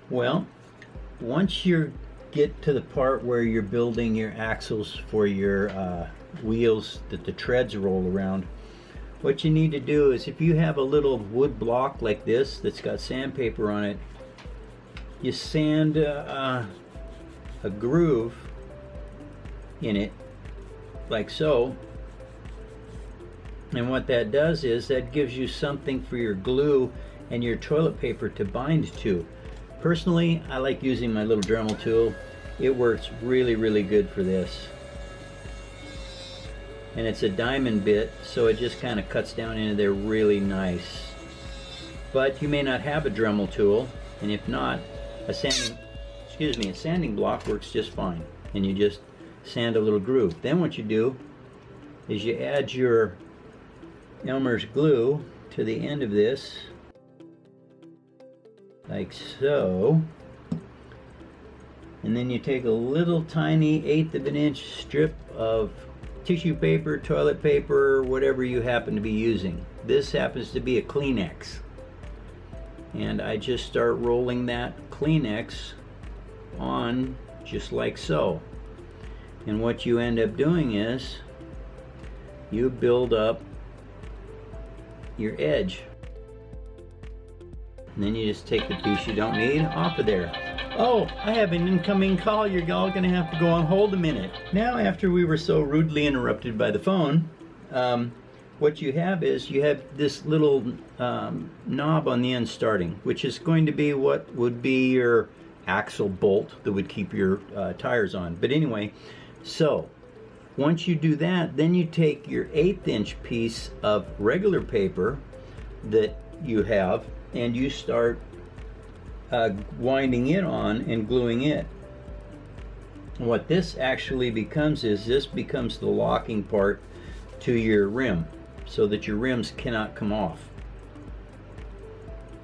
Well, once you get to the part where you're building your axles for your wheels that the treads roll around, what you need to do is, if you have a little wood block like this that's got sandpaper on it, you sand a groove in it like so, and what that does is that gives you something for your glue and your toilet paper to bind to. Personally, I like using my little Dremel tool. It works really good for this. And it's a diamond bit, so it just kind of cuts down into there really nice. But you may not have a Dremel tool, and if not, a sanding block works just fine. And you just sand a little groove. Then what you do is you add your Elmer's glue to the end of this, like so. And then you take a little tiny 1/8 of an inch strip of tissue paper, toilet paper, whatever you happen to be using. This happens to be a Kleenex. And I just start rolling that Kleenex on just like so. And what you end up doing is you build up your edge. And then you just take the piece you don't need off of there. Oh, I have an incoming call. You're all gonna have to go on hold a minute. Now, after we were so rudely interrupted by the phone, what you have is you have this little knob on the end starting, which is going to be what would be your axle bolt that would keep your tires on. But anyway, so once you do that, then you take your 1/8 inch piece of regular paper that you have, and you start winding it on and gluing it. What this actually becomes is, this becomes the locking part to your rim, so that your rims cannot come off.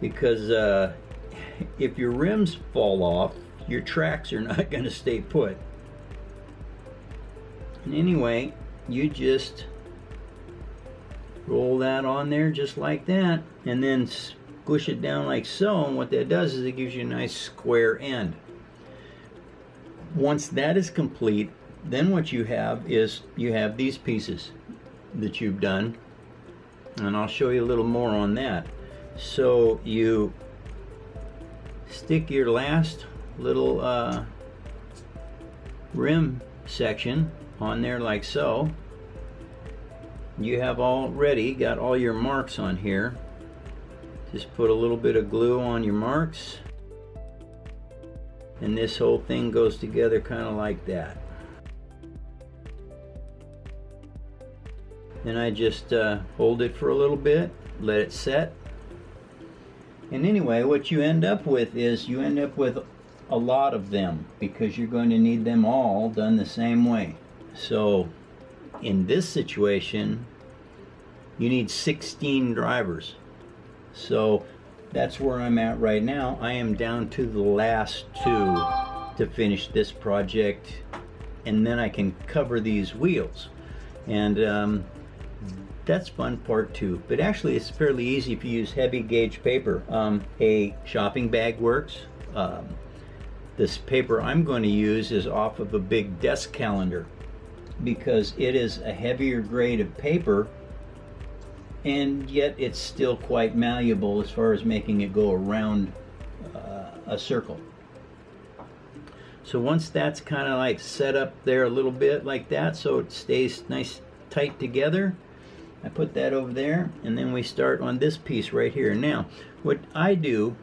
Because if your rims fall off, your tracks are not going to stay put. And anyway, you just roll that on there just like that, and then squish it down like so, and what that does is it gives you a nice square end. Once that is complete, then what you have is you have these pieces that you've done, and I'll show you a little more on that. So you stick your last little rim section on there like so. You have already got all your marks on here. Just put a little bit of glue on your marks, and this whole thing goes together kind of like that. Then I just hold it for a little bit, let it set. And anyway, what you end up with is you end up with a lot of them, because you're going to need them all done the same way. So in this situation, you need 16 drivers. So that's where I'm at right now. I am down to the last 2 to finish this project, and then I can cover these wheels. And that's fun part 2. But actually it's fairly easy if you use heavy gauge paper. A shopping bag works. This paper I'm going to use is off of a big desk calendar, because it is a heavier grade of paper, and yet it's still quite malleable as far as making it go around a circle. So once that's kind of like set up there a little bit like that, so it stays nice tight together, I put that over there, and then we start on this piece right here. Now what I do,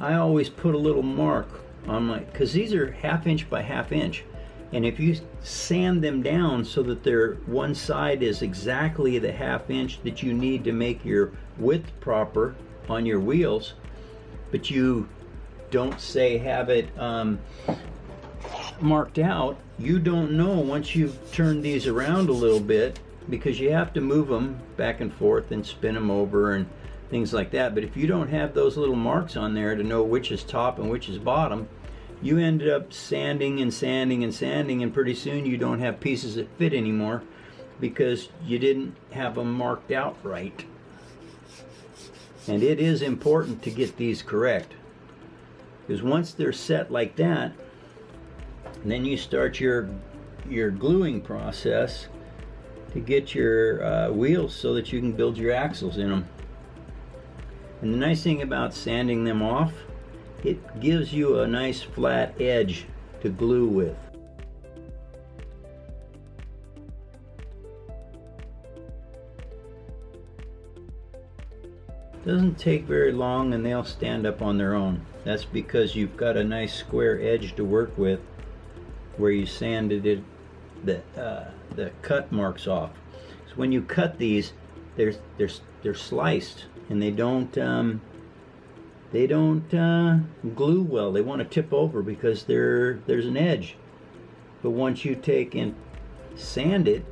I always put a little mark on my, because these are 1/2 inch by 1/2 inch. And if you sand them down so that they're one side is exactly the 1/2 inch that you need to make your width proper on your wheels, but you don't say have it marked out, you don't know once you've turned these around a little bit, because you have to move them back and forth and spin them over and things like that. But if you don't have those little marks on there to know which is top and which is bottom, you end up sanding and sanding and sanding, and pretty soon you don't have pieces that fit anymore because you didn't have them marked out right. And it is important to get these correct. Because once they're set like that, then you start your gluing process to get your wheels so that you can build your axles in them. And the nice thing about sanding them off, it gives you a nice flat edge to glue with. Doesn't take very long and they'll stand up on their own. That's because you've got a nice square edge to work with where you sanded it, the cut marks off. So when you cut these, they're sliced and they don't glue well. They want to tip over because there's an edge. But once you take and sand it,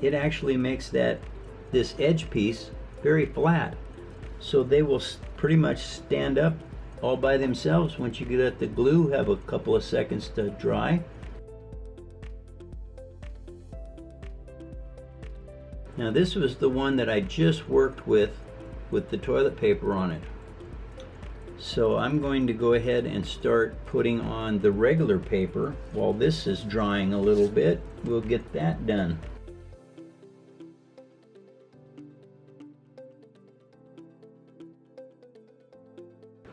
it actually makes this edge piece very flat. So they will pretty much stand up all by themselves. Once you get the glue, have a couple of seconds to dry. Now this was the one that I just worked with the toilet paper on it. So I'm going to go ahead and start putting on the regular paper while this is drying a little bit. We'll get that done.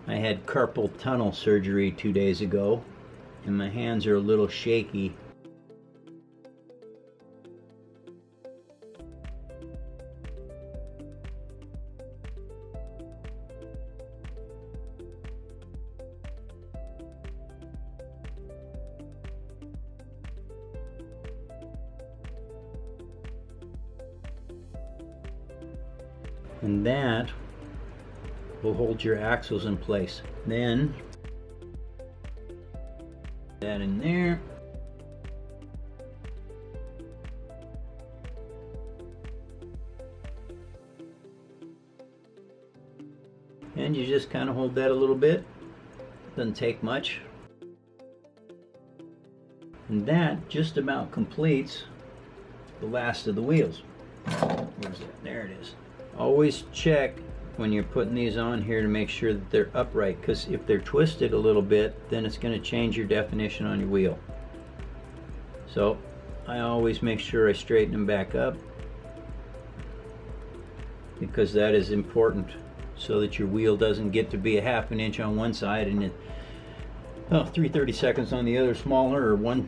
I had carpal tunnel surgery 2 days ago and my hands are a little shaky. And that will hold your axles in place. Then that in there. And you just kind of hold that a little bit. Doesn't take much. And that just about completes the last of the wheels. Where's it? There it is. Always check when you're putting these on here to make sure that they're upright, because if they're twisted a little bit, then it's going to change your definition on your wheel. So I always make sure I straighten them back up, because that is important, so that your wheel doesn't get to be a ½ an inch on one side and 3/32 on the other smaller, or one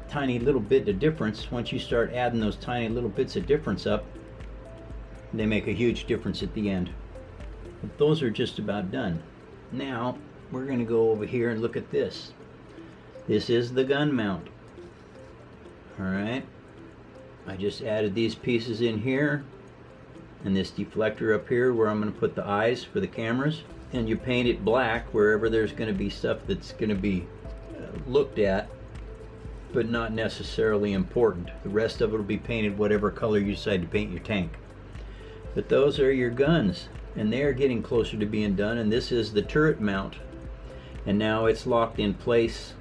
tiny little bit of difference. Once you start adding those tiny little bits of difference up, they make a huge difference at the end. But those are just about done. Now we're going to go over here and look at this. This is the gun mount. Alright, I just added these pieces in here and this deflector up here where I'm going to put the eyes for the cameras, and you paint it black wherever there's going to be stuff that's going to be looked at but not necessarily important. The rest of it will be painted whatever color you decide to paint your tank. But those are your guns, and they are getting closer to being done. And this is the turret mount, and now it's locked in place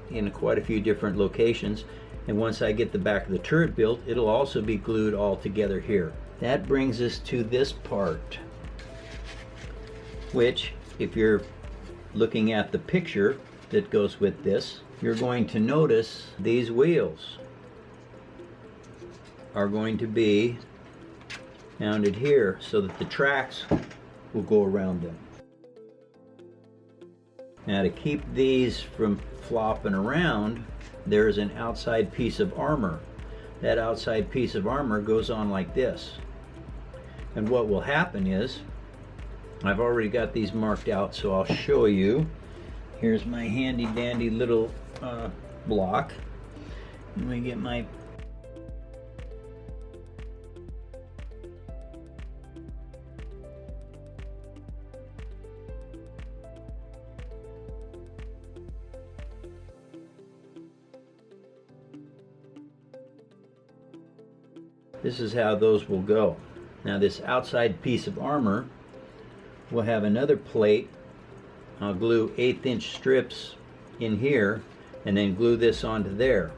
in quite a few different locations. And once I get the back of the turret built, it'll also be glued all together here. That brings us to this part, which, if you're looking at the picture that goes with this, you're going to notice these wheels are going to be mounted here so that the tracks will go around them. Now, to keep these from flopping around, there's an outside piece of armor. That outside piece of armor goes on like this. And what will happen is, I've already got these marked out, so I'll show you. Here's my handy dandy little block. Let me get my This is how those will go. Now, this outside piece of armor will have another plate. I'll glue 1/8 inch strips in here and then glue this onto there.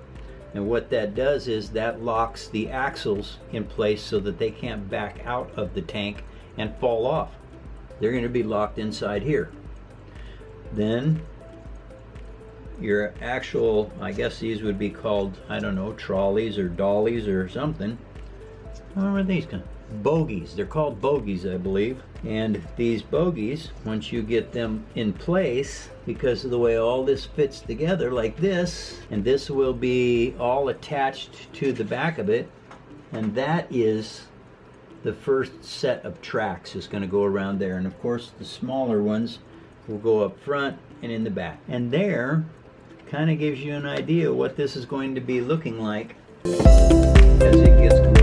And what that does is that locks the axles in place so that they can't back out of the tank and fall off. They're going to be locked inside here. Then your actual, I guess these would be called, I don't know, trolleys or dollies or something. What are these kind? Bogies. They're called bogies, I believe. And these bogies, once you get them in place, because of the way all this fits together like this, and this will be all attached to the back of it, and that is the first set of tracks is going to go around there. And of course the smaller ones will go up front and in the back. And there kind of gives you an idea what this is going to be looking like as it gets